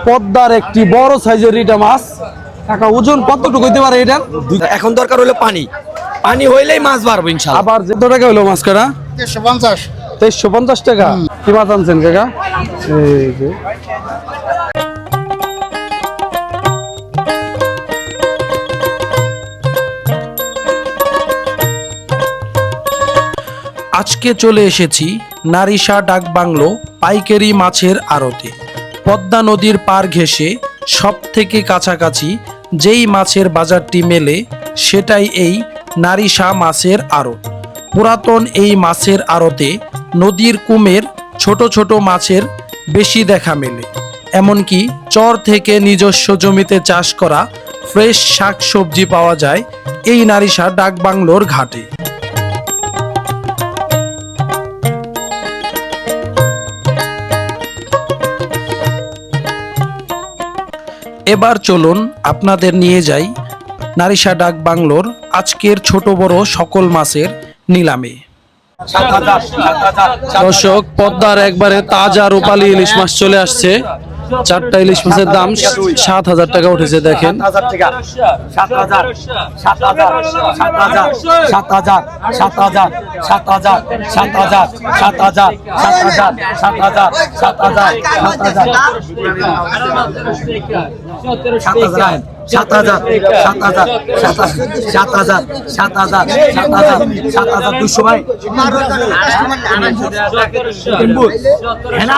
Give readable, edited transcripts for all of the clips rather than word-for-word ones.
পদ্মার একটি বড় সাইজের রিটা মাছ। কাকা ওজন কতটুকু হইতে পারে এটা? এখন দরকার হলো পানি, পানি হইলেই মাছ বাড়বে ইনশাআল্লাহ। আবার কত টাকা হলো মাছ কাটা? 1350। 1350 টাকা। কি মাছ আনছেন কাকা? এই যে আজকে চলে এসেছি নারিশা ডাক বাংলো পাইকারি মাছের আড়তে। পদ্মা নদীর পার ঘেঁষে সব থেকে কাছাকাছি যেই মাছের বাজারটি মেলে সেটাই এই নারিশা মাছের আড়ত। পুরাতন এই মাছের আড়তে নদীর কুমের ছোট ছোট মাছের বেশি দেখা মেলে। এমনকি চর থেকে নিজস্ব জমিতে চাষ করা ফ্রেশ শাক সবজি পাওয়া যায় এই নারিশা ডাক বাংলোর ঘাটে। এবার চলুন আপনাদের নিয়ে যাই নারিশা ডাক বাংলোর আজকের ছোট বড় সকল মাছের নিলামে। দর্শক, পদ্মার একবারে তাজা রূপালী ইলিশ মাছ চলে আসছে। 4টা ইলিশ মাছের দাম 7,000 টাকা উঠেছে। দেখেন 7,200 ভাই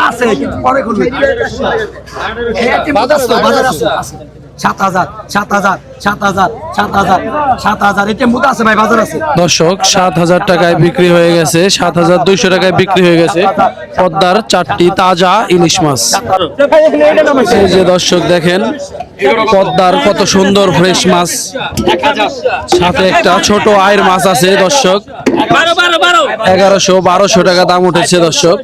আছে পরে খুলবে। 7,000 এটা মুদা আছে ভাই, বাজার আছে। দর্শক, 7,000 টাকায় বিক্রি হয়ে গেছে, 7,200 টাকায় বিক্রি হয়ে গেছে পদ্মার 4টি তাজা ইলিশ মাছ। এই যে দর্শক দেখেন পদ্মার কত সুন্দর ফ্রেশ মাছ, সাথে একটা ছোট আয়ের মাছ আছে। দর্শক 1100-1200 টাকা দাম উঠেছে। দর্শক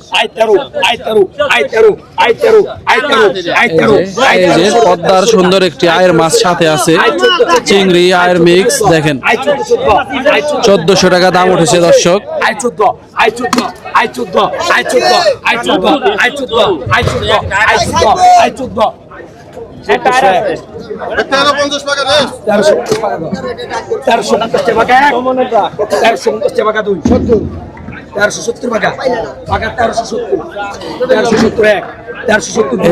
এই যে পদ্মার সুন্দর একটি আয়ের মাছ সাথে আছে চিংড়ি আয়ের মিক্স। দেখেন 1400 টাকা দাম উঠেছে। দর্শক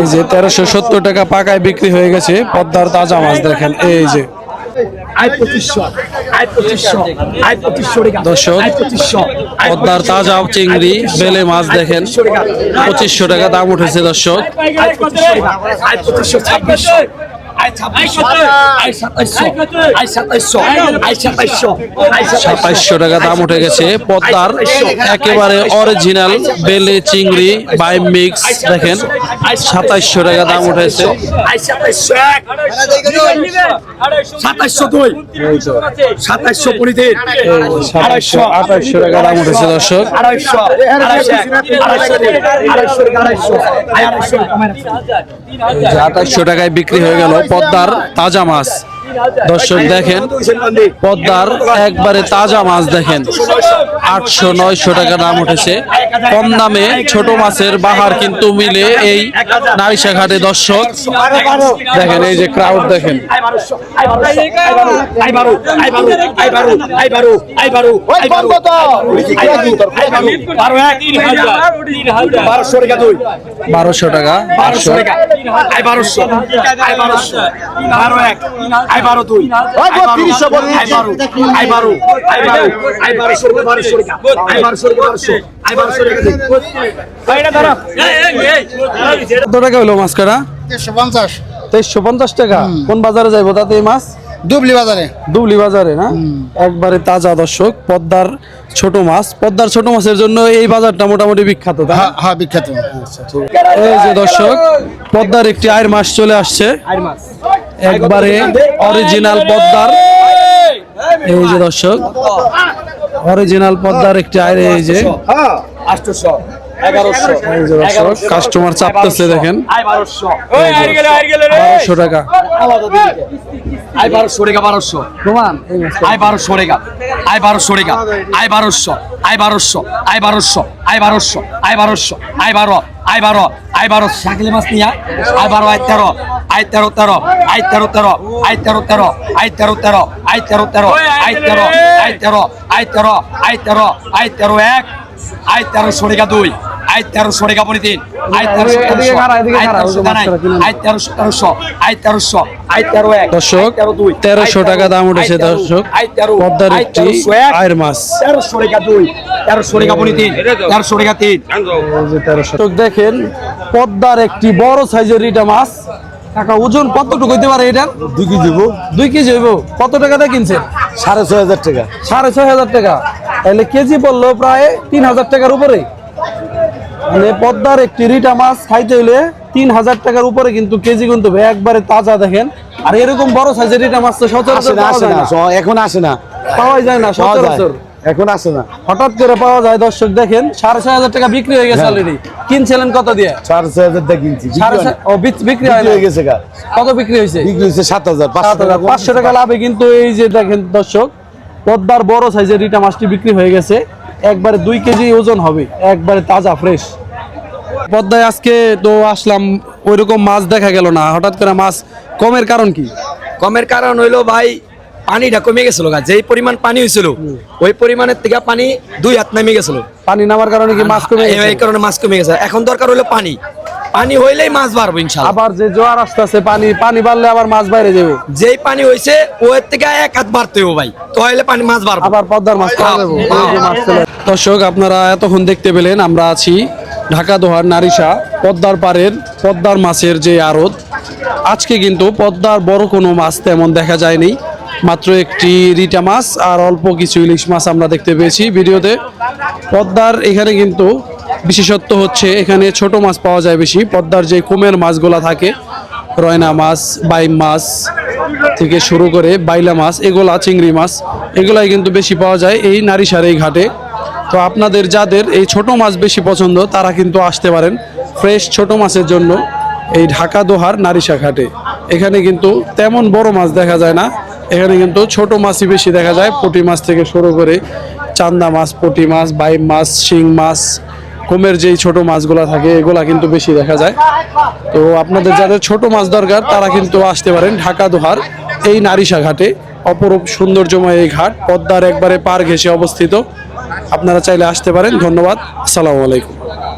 এই যে 1370 টাকা পাকায় বিক্রি হয়ে গেছে পদ্মার তাজা মাছ। দেখেন এই যে দর্শক পদ্মার তাজা চিংড়ি বেলে মাছ দেখেন 2500 টাকা দাম উঠেছে। দর্শক 2700 টাকা দাম উঠে গেছে পদ্মার একেবারে অরিজিনাল বেলে চিংড়ি বাই মিক্স। দেখেন 2700 টাকা দাম উঠেছে। 2700 টাকা দাম উঠেছে। দর্শক 2800 টাকায় বিক্রি হয়ে গেল পদ্মার তাজা মাছ। দর্শক দেখেন পদ্মার একবারে তাজা মাছ দেখেন 800-900 টাকা দাম উঠেছে। কম দামে ছোট মাছের বাহার কিন্তু মিলে এই নারিশা ঘাটে। দর্শক দেখেন এই যে ক্রাউড দেখেন। বারোশো টাকা 1350 হলো মাছ কাটা। 1350 টাকা। কোন বাজারে যাইবো তাতে এই মাছ? দুবলি বাজারে। দুবলি বাজারে না, একবারে তাজা। দর্শক পদ্মার ছোট মাছ, পদ্মার ছোট মাছের জন্য এই বাজারটা মোটামুটি বিখ্যাত। হ্যাঁ বিখ্যাত। এই যে দর্শক পদ্মার একটি আয়ের মাছ চলে আসছে, একবারে অরিজিনাল পদ্মার। এই যে দর্শক অরিজিনাল পদ্মার একটি আয়ের। এই যে 1100 কাস্টমার চাপতেছে দেখেন 1200 টাকা। 1200 টাকা 1200 প্রমাণ 1200 টাকা 1200 টাকা 1200 1200 1200 1200 1200 1200 আই 12 আই 12 শাকিলে মাছ নিয়া I 12 I 13 I 13 13 I 13 13 I 13 13 I 13 13 I 13 13 I 13 I 13 I 13 I 13 I 13 1 I 13 Sarika 2 I 13 Sarika 3 I 13 এদিকে খাড়া, এদিকে খাড়া, ওই যে মাছটা কিনে আই 13 1700 আই 1300 আই 13 1 দর্শক 1300 টাকা দাম উঠেছে দর্শক পদ্মার একটি আয়ের মাছ 1300 টাকা 2 1300 টাকা 3 1300 টাকা 3 দর্শক দেখেন পদ্মার একটি বড় সাইজের রিটা মাছ। কাকা ওজন কতটুকু হইতে পারে এটা? 2 কেজি হইব 2 কেজি হইব। কত টাকাতে কিনছেন? 6,500 টাকা। 6,500 টাকা। তাহলে কেজি পড়লো প্রায় 3,000 টাকার উপরে। মানে পদ্মার একটি রিটা মাছ খাইতে হইলে 3,000 টাকার উপরে কিন্তু কেজি কিন্তু একবারে তাজা দেখেন। আর এরকম বড় সাইজের রিটা মাছ তো সচরাচর পাওয়া যায় না। এখন আসে না, পাওয়া যায় না সচরাচর। এখন আসে না। হঠাৎ করে পাওয়া যায়। দর্শক দেখেন 6,500 টাকা বিক্রি হয়ে গেছে অলরেডি। কিনছিলেন কত দিয়ে? 4,500 টাকা কিনছি। 6,500 বিক্রি হয় হয়ে গেছে গা। কত বিক্রি হয়েছে? বিক্রি হয়েছে 7,000 500 টাকা লাভে কিন্তু এই যে দেখেন দর্শক পদ্মার বড় সাইজের রিটা মাছটি বিক্রি হয়ে গেছে। একবারে 2 কেজি ওজন হবে, একবারে তাজা ফ্রেশ। পদ্মায় আজকে তো আসলাম, ওইরকম মাছ দেখা গেল না। হঠাৎ করে মাছ কমের কারণ কি? কমের কারণ হইলো ভাই পানিটা কমে গেছিল গা। যেই পরিমাণ পানি হয়েছিল ওই পরিমাণের থেকে পানি 2 হাত নামে গেছিল। পানি নামার কারণে কি মাছ কমে গেছে? এই কারণে মাছ কমে গেছে। এখন দরকার হলো পানি, পানি হইলেই মাছ বাড়বে ইনশাআল্লাহ। আবার যে জোয়ার আসতেছে, পানি বাড়লে আবার মাছ বাইরে যাবে। যেই পানি হইছে ওর থেকে 1 হাত বাড়তে হবে ভাই, তো হইলে পানি মাছ বাড়বে। আবার পদ্মার মাছ খাওয়া যাবে। এই যে মাছ চলে। দর্শক আপনারা এতক্ষণ দেখতে পেলেন আমরা আছি ঢাকা দোহার নারিশা পদ্মার পাড়ের পদ্মার মাছের যে আড়ত। আজকে কিন্তু পদ্মার বড় কোনো মাছ তেমন দেখা যায়নি, মাত্র একটি রিটা মাছ আর অল্প কিছু ইলিশ মাছ আমরা দেখতে পেয়েছি ভিডিওতে। পদ্মার এখানে কিন্তু বিশেষত্ব হচ্ছে এখানে ছোট মাছ পাওয়া যায় বেশি। পদ্মার যে কুমের মাছগুলা থাকে, রয়না মাছ, বাইম মাছ থেকে শুরু করে বাইলা মাছ, এগুলা চিংড়ি মাছ, এগুলাই কিন্তু বেশি পাওয়া যায় এই নারিশার এই ঘাটে। তো আপনাদের যাদের এই ছোট মাছ বেশি পছন্দ তারা কিন্তু আসতে পারেন ফ্রেশ ছোট মাছের জন্য এই ঢাকা দোহার নারিশা ঘাটে। এখানে কিন্তু তেমন বড় মাছ দেখা যায় না, এখানে কিন্তু ছোট মাছই বেশি দেখা যায়। পুঁটি মাছ থেকে শুরু করে চান্দা মাছ, পুঁটি মাছ, বাইম মাছ, শিং মাছ, কুমের যেই ছোট মাছগুলা থাকে এগুলা কিন্তু বেশি দেখা যায়। তো আপনাদের যাদের ছোট মাছ দরকার তারা কিন্তু আসতে পারেন ঢাকা দোহার এই নারিশা ঘাটে। অপরূপ সৌন্দর্যময় এই ঘাট পদ্মার একবারে পার ঘেঁষে অবস্থিত। আপনারা চাইলে আসতে পারেন। ধন্যবাদ। আসসালামু আলাইকুম।